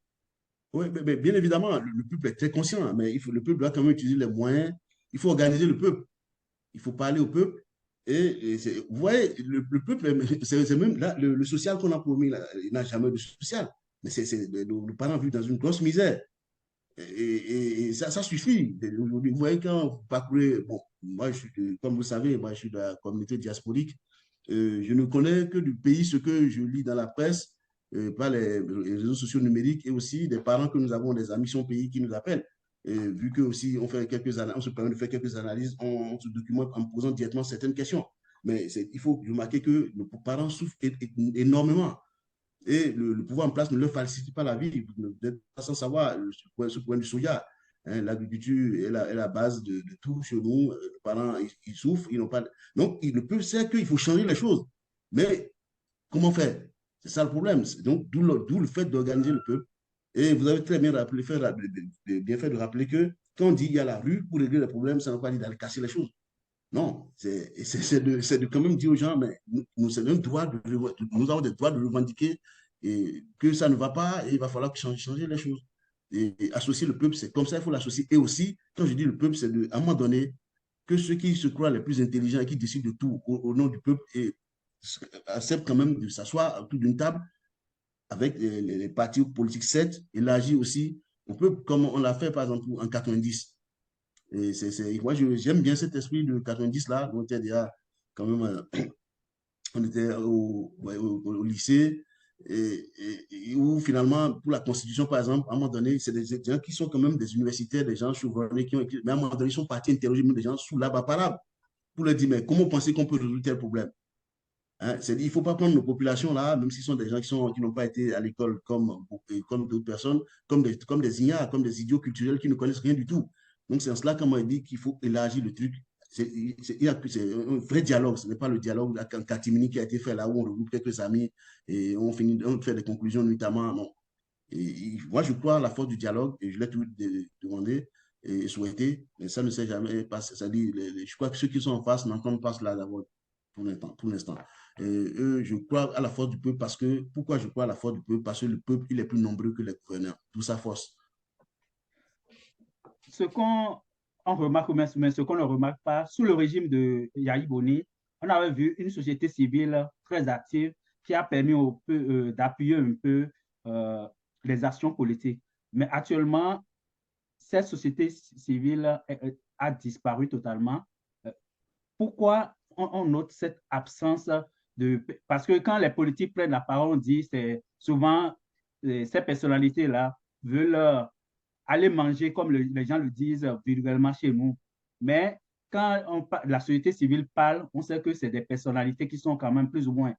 Oui, mais bien évidemment, le peuple est très conscient, mais le peuple doit quand même utiliser les moyens. Il faut organiser le peuple. Il faut parler au peuple. Vous voyez, le peuple, c'est même là, le social qu'on a promis, là, il n'a jamais de social. Mais nos parents vivent dans une grosse misère. Et ça suffit. Vous voyez, quand vous parcourez, bon, moi, comme vous savez, moi, je suis de la communauté diasporique. Je ne connais que du pays ce que je lis dans la presse, par les réseaux sociaux numériques et aussi des parents que nous avons, des amis son pays qui nous appellent. Et vu que aussi on se permet de faire quelques analyses, on se documente en posant directement certaines questions. Mais il faut remarquer que nos parents souffrent énormément. Et le pouvoir en place ne leur facilite pas la vie. Vous n'êtes pas sans savoir ce point du soja. Hein, l'agriculture est la base de tout chez nous. Les parents, ils souffrent, ils n'ont pas. Donc, le peuple sait qu'il faut changer les choses. Mais comment faire? C'est ça le problème. Donc, d'où le fait d'organiser le peuple. Et vous avez très bien bien fait de rappeler que quand on dit qu'il y a la rue pour régler les problèmes, ça ne veut pas dire d'aller casser les choses. Non, c'est de quand même dire aux gens, mais nous avons des droits de revendiquer et que ça ne va pas et il va falloir changer les choses. Et associer le peuple, c'est comme ça, il faut l'associer. Et aussi, quand je dis le peuple, c'est à un moment donné que ceux qui se croient les plus intelligents et qui décident de tout au nom du peuple et acceptent quand même de s'asseoir autour d'une table avec les partis politiques 7, élargir aussi. On peut, comme on l'a fait par exemple en 90. Et moi, j'aime bien cet esprit de 90 là. On était déjà quand même, on était au lycée où finalement, pour la Constitution, par exemple, à un moment donné, c'est des gens qui sont quand même des universitaires, des gens chevronnés, mais à un moment donné, ils sont partis interroger des gens sous l'arbre à palabre pour leur dire, mais comment pensez qu'on peut résoudre tel problème? Hein, il ne faut pas prendre nos populations là, même s'ils sont des gens qui n'ont pas été à l'école comme d'autres personnes, comme des ignares, comme des idiots culturels qui ne connaissent rien du tout. Donc, c'est en cela qu'on m'a dit qu'il faut élargir le truc. C'est un vrai dialogue, ce n'est pas le dialogue en catimini qui a été fait là où on regroupe quelques amis et on fait des conclusions notamment. Non. Moi, je crois à la force du dialogue et je l'ai toujours demandé et souhaité, mais ça ne s'est jamais passé. Je crois que ceux qui sont en face n'entendent pas cela d'abord pour l'instant. Je crois à la force du peuple parce que, pourquoi je crois à la force du peuple? Parce que le peuple, il est plus nombreux que les gouverneurs, d'où sa force. Ce qu'on remarque, mais ce qu'on ne remarque pas, sous le régime de Yahi Boni, on avait vu une société civile très active qui a permis d'appuyer un peu les actions politiques. Mais actuellement, cette société civile a disparu totalement. Pourquoi on note cette absence de... Parce que quand les politiques prennent la parole, on dit c'est souvent ces personnalités-là veulent aller manger, comme les gens le disent vulgairement chez nous. Mais quand la société civile parle, on sait que c'est des personnalités qui sont quand même plus ou moins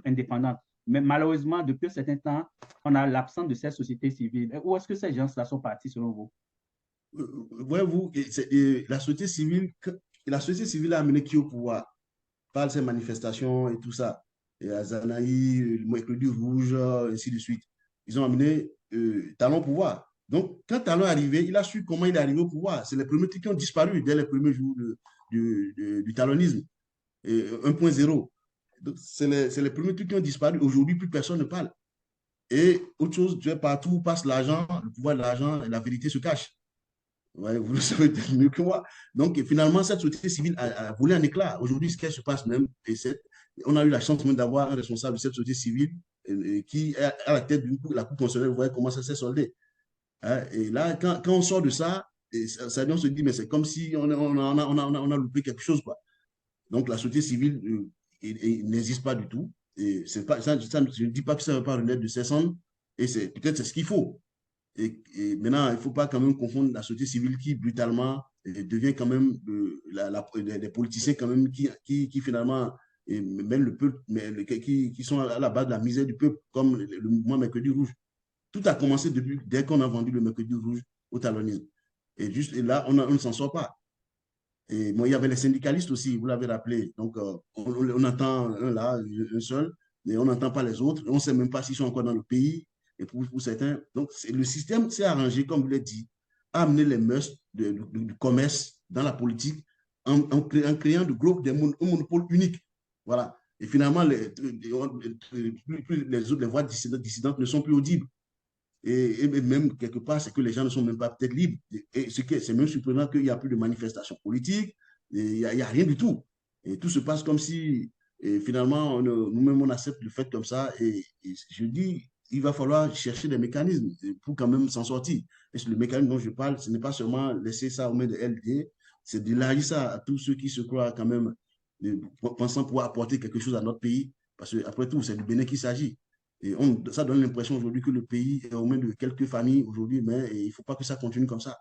indépendantes. Mais malheureusement, depuis un certain temps, on a l'absence de cette société civile. Où est-ce que ces gens-là sont partis selon vous? Voyez-vous, la société civile a amené qui au pouvoir par ces manifestations et tout ça. Et Azanaï, le mercredi rouge, ainsi de suite. Ils ont amené Talon au pouvoir. Donc, quand Talon est arrivé, il a su comment il est arrivé au pouvoir. C'est les premiers trucs qui ont disparu dès les premiers jours du talonisme. 1.0. Donc, c'est les premiers trucs qui ont disparu. Aujourd'hui, plus personne ne parle. Et autre chose, tu es partout où passe l'argent, le pouvoir de l'argent, et la vérité se cache. Ouais, vous le savez mieux que moi. Donc, finalement, cette société civile a volé un éclat. Aujourd'hui, ce qui se passe même, on a eu la chance même d'avoir un responsable de cette société civile qui est à la tête de la Cour constitutionnelle. Vous voyez comment ça s'est soldé. Hein. Et là, quand on sort de ça, on se dit, mais c'est comme si on a loupé quelque chose, quoi. Donc, la société civile n'existe pas du tout. Et pas, je ne dis pas que ça ne va pas renaître de ses cendres. Et peut-être c'est ce qu'il faut. Et maintenant, il ne faut pas quand même confondre la société civile qui brutalement devient quand même des politiciens quand même qui finalement mènent le peuple, qui sont à la base de la misère du peuple, comme le mouvement Mercredi Rouge. Tout a commencé dès qu'on a vendu le Mercredi Rouge au talonisme. Et là, on ne s'en sort pas. Et moi, il y avait les syndicalistes aussi, vous l'avez rappelé. Donc, on entend un là, un seul, mais on n'entend pas les autres. On ne sait même pas s'ils sont encore dans le pays. Et pour certains, donc le système s'est arrangé, comme vous l'avez dit, à amener les mœurs du commerce dans la politique en créant des monopoles uniques. Voilà. Et finalement, les autres, les voix dissidentes ne sont plus audibles. Et même quelque part, c'est que les gens ne sont même pas peut-être libres. Et c'est même surprenant qu'il n'y a plus de manifestations politiques, il n'y a rien du tout. Et tout se passe comme si, finalement, nous-mêmes, on accepte le fait comme ça. Et je dis, il va falloir chercher des mécanismes pour quand même s'en sortir. Et le mécanisme dont je parle, ce n'est pas seulement laisser ça aux mains de LD, c'est d'élargir ça à tous ceux qui se croient quand même, pensant pouvoir apporter quelque chose à notre pays. Parce qu'après tout, c'est du Bénin qu'il s'agit. Et ça donne l'impression aujourd'hui que le pays est aux mains de quelques familles aujourd'hui, mais il ne faut pas que ça continue comme ça.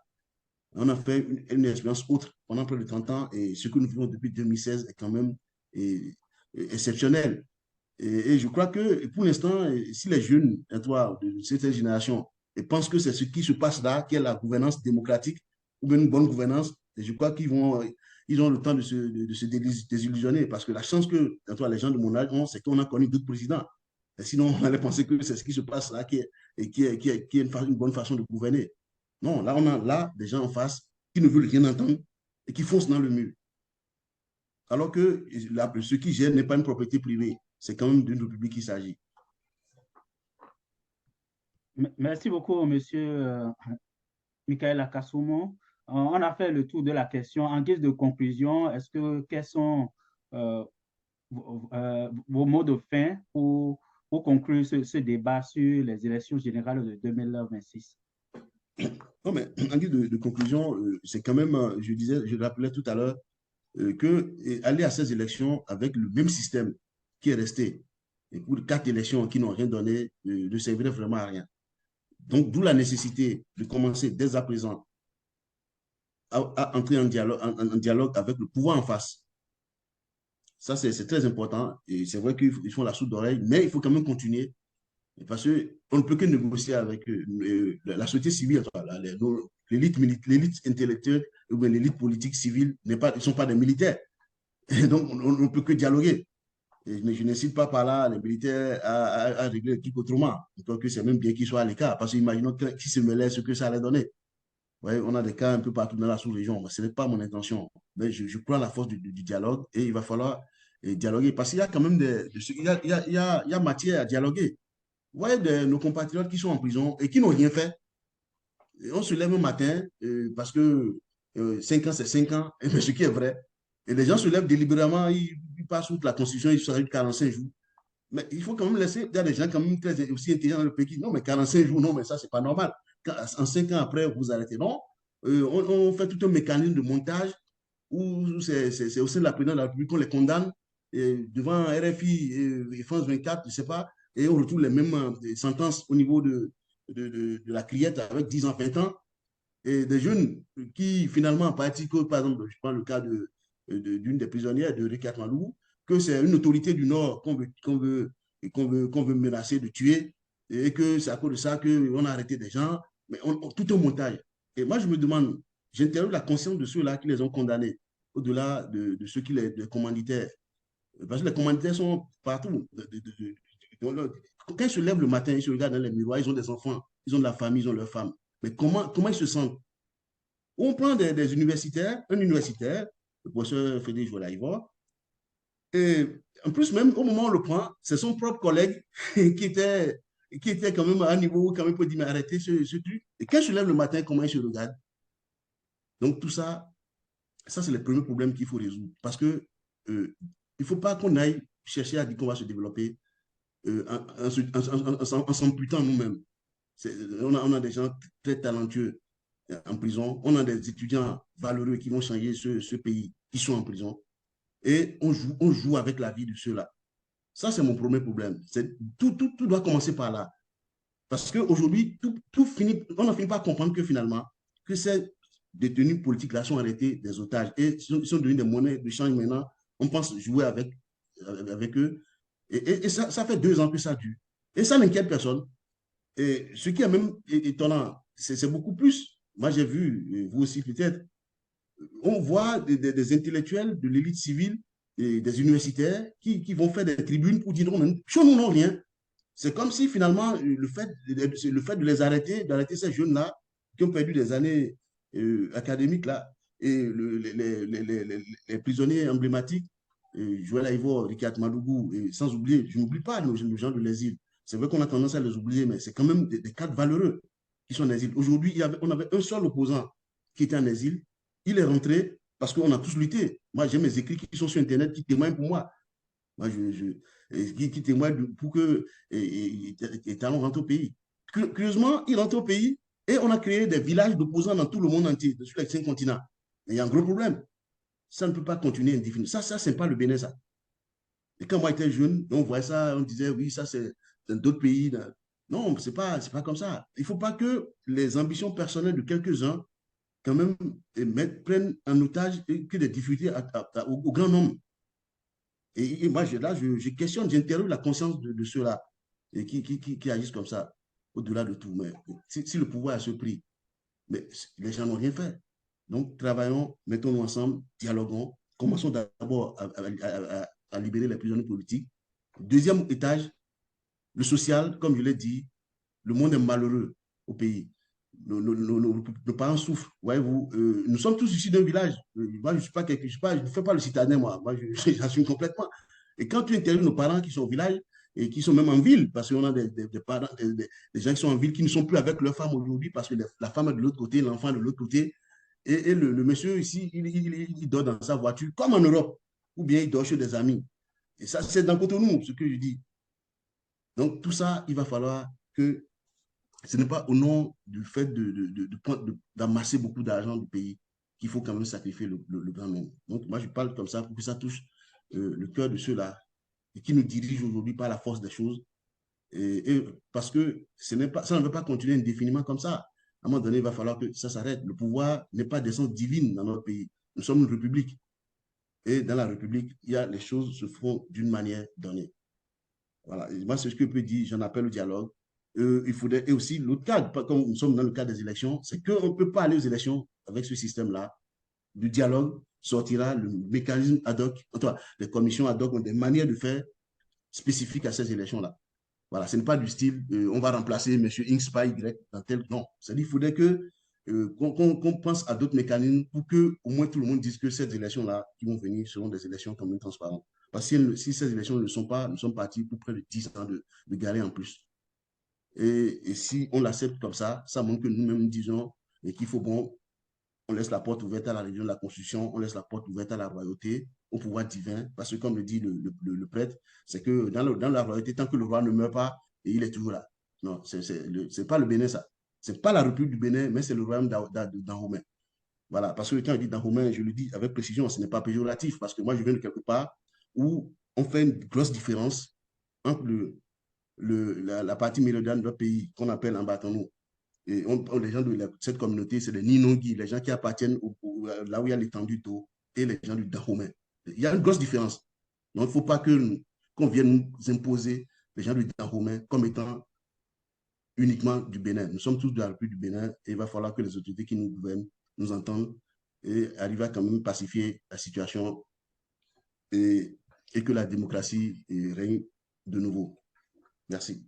On a fait une expérience autre pendant près de 30 ans et ce que nous vivons depuis 2016 est quand même exceptionnel. Et je crois que pour l'instant, si les jeunes de cette génération pensent que c'est ce qui se passe là, qui est la gouvernance démocratique ou bien une bonne gouvernance, je crois ils ont le temps de se désillusionner parce que la chance que les gens de mon âge ont, c'est qu'on a connu d'autres présidents. Et sinon, on allait penser que c'est ce qui se passe là qui est une bonne façon de gouverner. Non, là, on a des gens en face qui ne veulent rien entendre et qui foncent dans le mur. Alors que ce qui gère n'est pas une propriété privée, c'est quand même d'une république qu'il s'agit. Merci beaucoup, monsieur Michael Akasumo. On a fait le tour de la question. En guise de conclusion, quels sont vos mots de fin pour conclure ce débat sur les élections générales de 2026? Non, mais en guise de conclusion, c'est quand même, je rappelais tout à l'heure, que aller à ces élections avec le même système qui est resté, et pour 4 élections qui n'ont rien donné, ne servirait vraiment à rien. Donc, d'où la nécessité de commencer dès à présent à entrer en dialogue avec le pouvoir en face. Ça, c'est très important. Et c'est vrai qu'ils font la sourde d'oreille, mais il faut quand même continuer. Parce qu'on ne peut que négocier avec la société civile, l'élite intellectuelle ou l'élite politique civile, ils ne sont pas des militaires. Et donc, on ne peut que dialoguer. Mais je n'incite pas par là les militaires à régler le truc autrement. Donc, c'est même bien qu'ils soient à l'écart. Parce qu'imaginons qui se mêlait ce que ça allait donner. Ouais, on a des cas un peu partout dans la sous-région. Ce n'est pas mon intention. Mais je crois à la force du dialogue et il va falloir dialoguer. Parce qu'il y a quand même il y a matière à dialoguer. Vous voyez nos compatriotes qui sont en prison et qui n'ont rien fait. Et on se lève un matin parce que 5 ans, c'est 5 ans, mais ce qui est vrai. Et les gens se lèvent délibérément, ils passent outre la Constitution, ils s'arrêtent 45 jours. Mais il faut quand même laisser, il y a des gens quand même très aussi intelligents dans le pays qui disent non, mais 45 jours, non, mais ça, c'est pas normal. En 5 ans après, vous arrêtez. Non, on fait tout un mécanisme de montage où c'est au sein de la présidence de la République qu'on les condamne devant RFI et France 24, je ne sais pas, et on retrouve les mêmes sentences au niveau de la criette avec 10 ans, 20 ans. Et des jeunes qui finalement, par exemple, je prends le cas d'une des prisonnières de Ricat Malou, que c'est une autorité du Nord qu'on veut menacer de tuer, et que c'est à cause de ça qu'on a arrêté des gens, mais tout un montage. Et moi, je me demande, j'interroge la conscience de ceux-là qui les ont condamnés, au-delà de ceux qui les commanditaires. Parce que les commanditaires sont partout. Quand ils se lèvent le matin, ils se regardent dans les miroirs, ils ont des enfants, ils ont de la famille, ils ont leurs femmes. Mais comment ils se sentent? On prend des universitaires, un universitaire, le professeur Frédéric Jola-Ivor, et en plus, même au moment où on le prend, c'est son propre collègue qui était quand même à un niveau, quand même, pour dire, mais arrêtez ce truc. Et quand il se lève le matin, comment il se regarde? Donc, tout ça, c'est le premier problème qu'il faut résoudre. Parce que il ne faut pas qu'on aille chercher à dire qu'on va se développer en s'amputant nous-mêmes. On a des gens très talentueux en prison. On a des étudiants valeureux qui vont changer ce pays, qui sont en prison. Et on joue avec la vie de ceux-là. Ça, c'est mon premier problème. Tout doit commencer par là. Parce qu'aujourd'hui, on a fini par comprendre que finalement, que ces détenus politiques-là sont arrêtés des otages et sont devenus des monnaies de change maintenant. On pense jouer avec eux. Et ça fait 2 ans que ça dure. Et ça n'inquiète personne. Et ce qui est même étonnant, c'est beaucoup plus. Moi, j'ai vu, vous aussi peut-être, on voit des intellectuels de l'élite civile, et des universitaires qui vont faire des tribunes pour dire non, chez nous, non, rien. C'est comme si finalement, le fait de les arrêter, d'arrêter ces jeunes-là qui ont perdu des années académiques, là, et les prisonniers emblématiques, Joël Aïvo, Rikiat Madougou, et sans oublier, je n'oublie pas les gens de l'exil. C'est vrai qu'on a tendance à les oublier, mais c'est quand même des cadres valeureux qui sont en exil. Aujourd'hui, on avait un seul opposant qui était en exil. Il est rentré parce qu'on a tous lutté. Moi, j'ai mes écrits qui sont sur Internet qui témoignent pour moi. Moi, qui témoignent pour que les talents rentrent au pays. Curieusement, il rentre au pays et on a créé des villages d'opposants dans tout le monde entier, sur les 5 continents. Mais il y a un gros problème. Ça ne peut pas continuer indéfiniment. Ça, c'est pas le Bénin, ça. Et quand moi j'étais jeune, on voyait ça, on disait, oui, ça, c'est dans d'autres pays. Non, c'est pas comme ça. Il ne faut pas que les ambitions personnelles de quelques-uns, quand même, prennent en otage que des difficultés au grand nombre. Et moi, je questionne, j'interroge la conscience de ceux-là qui agissent comme ça, au-delà de tout. Mais si le pouvoir a ce prix, mais les gens n'ont rien fait. Donc, travaillons, mettons-nous ensemble, dialoguons. Commençons d'abord à libérer les prisonniers politiques. Deuxième étage, le social, comme je l'ai dit, le monde est malheureux au pays. Nos parents souffrent. Voyez-vous, nous sommes tous issus d'un village. Moi, je ne fais pas le citadin, moi j'assume complètement. Et quand tu interviews nos parents qui sont au village et qui sont même en ville, parce qu'on a des parents, des gens qui sont en ville qui ne sont plus avec leur femme aujourd'hui parce que la femme est de l'autre côté, l'enfant est de l'autre côté. Et le monsieur ici, il dort dans sa voiture, comme en Europe, ou bien il dort chez des amis. Et ça, c'est dans Cotonou, ce que je dis. Donc, tout ça, il va falloir que ce n'est pas au nom du fait d'amasser beaucoup d'argent du pays qu'il faut quand même sacrifier le grand nombre. Donc, moi, je parle comme ça pour que ça touche le cœur de ceux-là et qui nous dirigent aujourd'hui par la force des choses. Et parce que ça ne veut pas continuer indéfiniment comme ça. À un moment donné, il va falloir que ça s'arrête. Le pouvoir n'est pas d'essence divine dans notre pays. Nous sommes une république. Et dans la république, les choses se font d'une manière donnée. Voilà. Et moi, c'est ce que je peux dire. J'en appelle au dialogue. Il faudrait, et aussi, l'autre cas, comme nous sommes dans le cas des élections, c'est qu'on ne peut pas aller aux élections avec ce système-là. Du dialogue sortira le mécanisme ad hoc. Enfin, les commissions ad hoc ont des manières de faire spécifiques à ces élections-là. Voilà, ce n'est pas du style, on va remplacer M. X par Y dans tel. Non, c'est-à-dire qu'il faudrait qu'on pense à d'autres mécanismes pour que au moins tout le monde dise que ces élections-là qui vont venir seront des élections quand même transparentes. Parce que si ces élections ne le sont pas, nous sommes partis pour près de 10 ans de galère en plus. Et si on l'accepte comme ça montre que nous-mêmes disons qu'il faut, bon, on laisse la porte ouverte à la révision de la Constitution, on laisse la porte ouverte à la royauté, au pouvoir divin, parce que comme le dit le prêtre, c'est que dans la royauté, tant que le roi ne meurt pas, il est toujours là. Non, c'est pas le Bénin, ça. C'est pas la République du Bénin, mais c'est le royaume d'Anhomain. Voilà, parce que quand je dis d'Anhomain, je le dis avec précision, ce n'est pas péjoratif, parce que moi, je viens de quelque part où on fait une grosse différence entre la partie méridionale de notre pays, qu'on appelle Ambatonou. Et les gens de cette communauté, c'est les Ninongi, les gens qui appartiennent là où il y a l'étendue d'eau, et les gens du Dahomey. Il y a une grosse différence. Donc, il ne faut pas qu'on vienne nous imposer les gens du Dahomey comme étant uniquement du Bénin. Nous sommes tous de la République du Bénin et il va falloir que les autorités qui nous gouvernent nous entendent et arrivent à quand même pacifier la situation et que la démocratie règne de nouveau. Merci.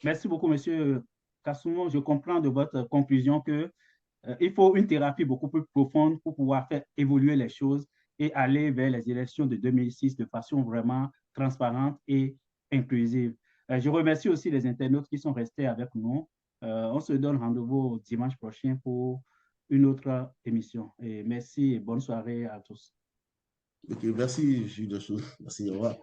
Merci beaucoup, Monsieur Kassoumou. Je comprends de votre conclusion qu'il faut une thérapie beaucoup plus profonde pour pouvoir faire évoluer les choses et aller vers les élections de 2006 de façon vraiment transparente et inclusive. Je remercie aussi les internautes qui sont restés avec nous. On se donne rendez-vous dimanche prochain pour une autre émission. Et merci et bonne soirée à tous. Ok, merci, Jules. Merci, au revoir.